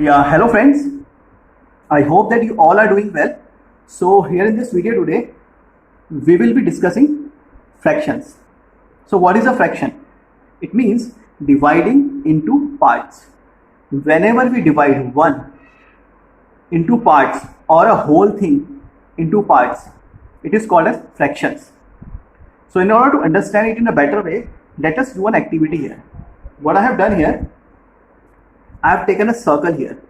Yeah, hello friends. I hope that you all are doing well. So here in this video today, we will be discussing fractions. So what is a fraction? It means dividing into parts. Whenever we divide one into parts or a whole thing into parts, it is called as fractions. So in order to understand it in a better way, let us do an activity here. What I have done here, I have taken a circle here.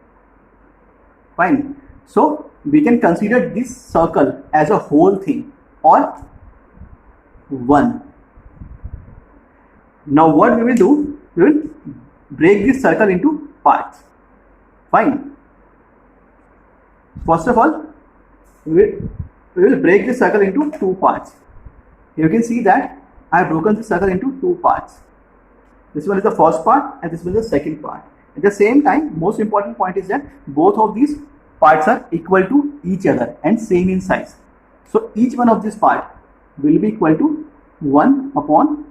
Fine. So we can consider this circle as a whole thing or one. Now what we will do, we will break this circle into parts. Fine. First of all, we will break this circle into two parts. You can see that I have broken this circle into two parts. This one is the first part and this one is the second part. At the same time, most important point is that both of these parts are equal to each other and same in size. So each one of this part will be equal to 1 upon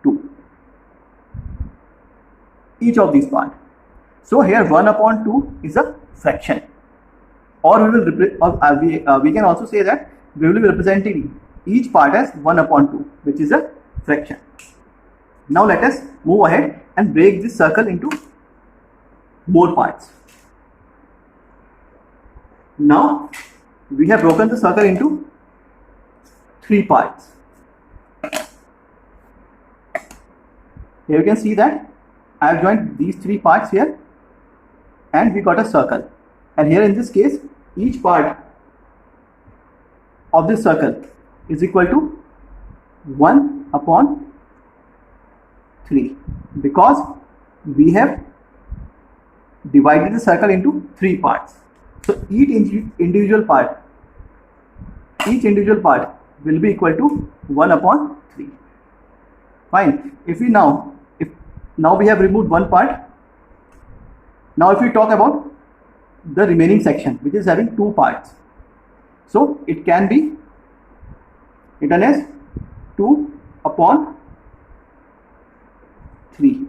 2. Each of these part. So here 1 upon 2 is a fraction. Or we can also say that we will be representing each part as 1 upon 2, which is a fraction. Now let us move ahead and break this circle into more parts. Now we have broken the circle into 3 parts. Here you can see that I have joined these 3 parts here and we got a circle. And here in this case, each part of this circle is equal to 1 upon 3 because we have divided the circle into 3 parts. So each individual part will be equal to 1 upon 3. Fine. If now we have removed one part. Now if we talk about the remaining section, which is having 2 parts, so it can be written as 2 upon 3,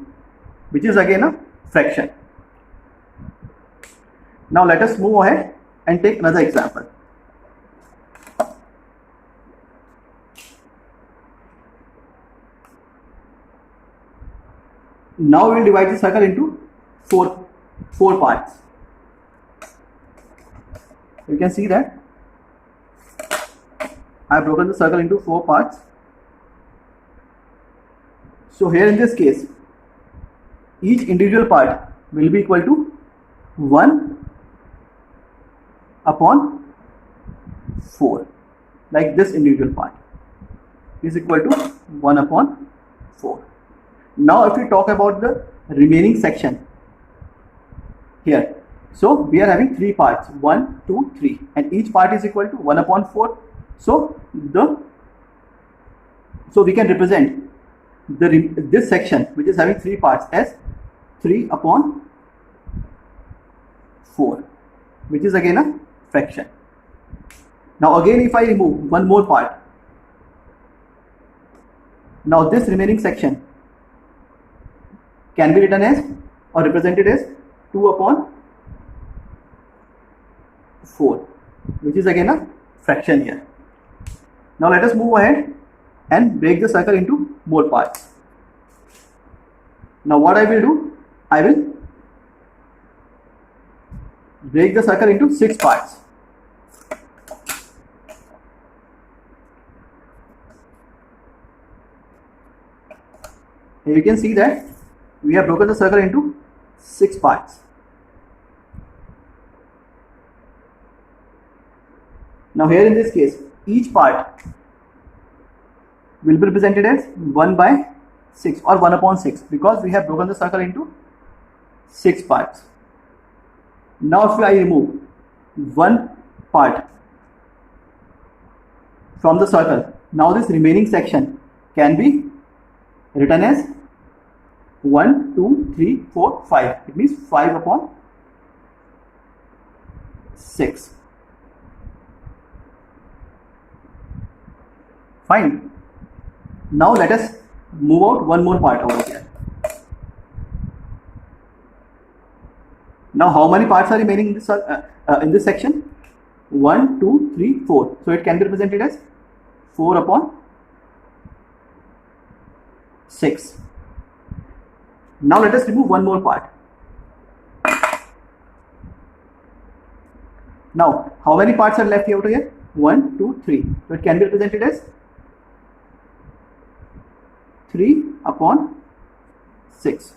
which is again a fraction. Now let us move ahead and take another example. Now we will divide the circle into four parts. You can see that I have broken the circle into 4 parts. So here in this case, each individual part will be equal to 1 upon 4, like this individual part is equal to 1 upon 4. Now if we talk about the remaining section here, so we are having 3 parts, 1, 2, 3, and each part is equal to 1 upon 4. So we can represent this section, which is having 3 parts, as 3 upon 4, which is again a fraction. Now again, if I remove one more part, now this remaining section can be written as or represented as 2 upon 4, which is again a fraction here. Now let us move ahead and break the circle into more parts. Now what I will do, I will break the circle into 6 parts. Here you can see that we have broken the circle into 6 parts. Now here in this case, each part will be represented as 1 by 6 or 1 upon 6 because we have broken the circle into 6 parts. Now if I remove one part from the circle, now this remaining section can be written as 1, 2, 3, 4, 5. It means 5 upon 6. Fine. Now let us move out one more part over here. Now how many parts are remaining in this section? 1, 2, 3, 4. So it can be represented as 4 upon 6. Now let us remove one more part. Now how many parts are left out here? 1, 2, 3. So it can be represented as 3 upon 6.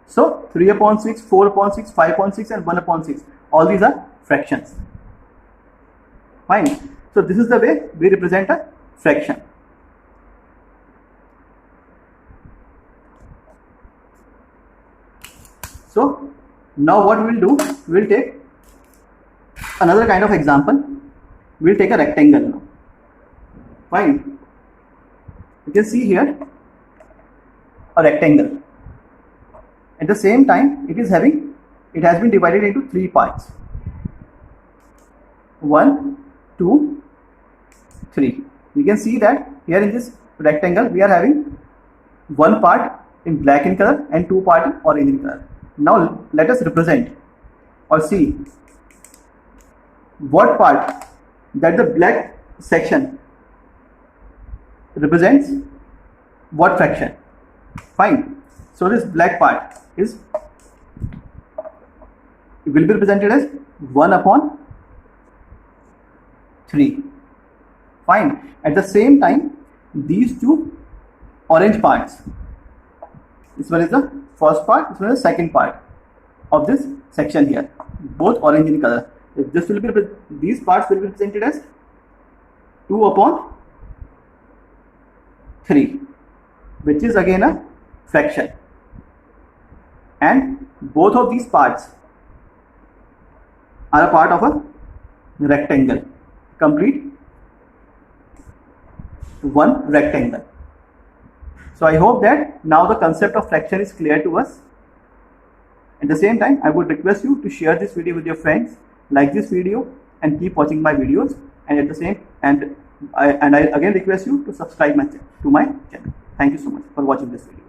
So 3 upon 6, 4 upon 6, 5 upon 6 and 1 upon 6. All these are fractions. Fine. So this is the way we represent a fraction. So now what we will do, we will take another kind of example. We will take a rectangle now. Fine. You can see here a rectangle. At the same time, it has been divided into 3 parts. 1, 2, 3. We can see that here in this rectangle we are having one part in black in color and 2 parts in orange in color. Now let us represent or see what part that the black section represents what fraction. Fine. So this black part will be represented as 1 upon 3. Fine. At the same time, these two orange parts, this one is the first part, this one is the second part of this section here, both orange in color. This will be, these parts will be represented as 2 upon 3, which is again a fraction. And both of these parts are a part of a rectangle, complete one rectangle. So I hope that now the concept of fraction is clear to us. At the same time, I would request you to share this video with your friends, like this video and keep watching my videos, and at the same I again request you to subscribe to my channel. Thank you so much for watching this video.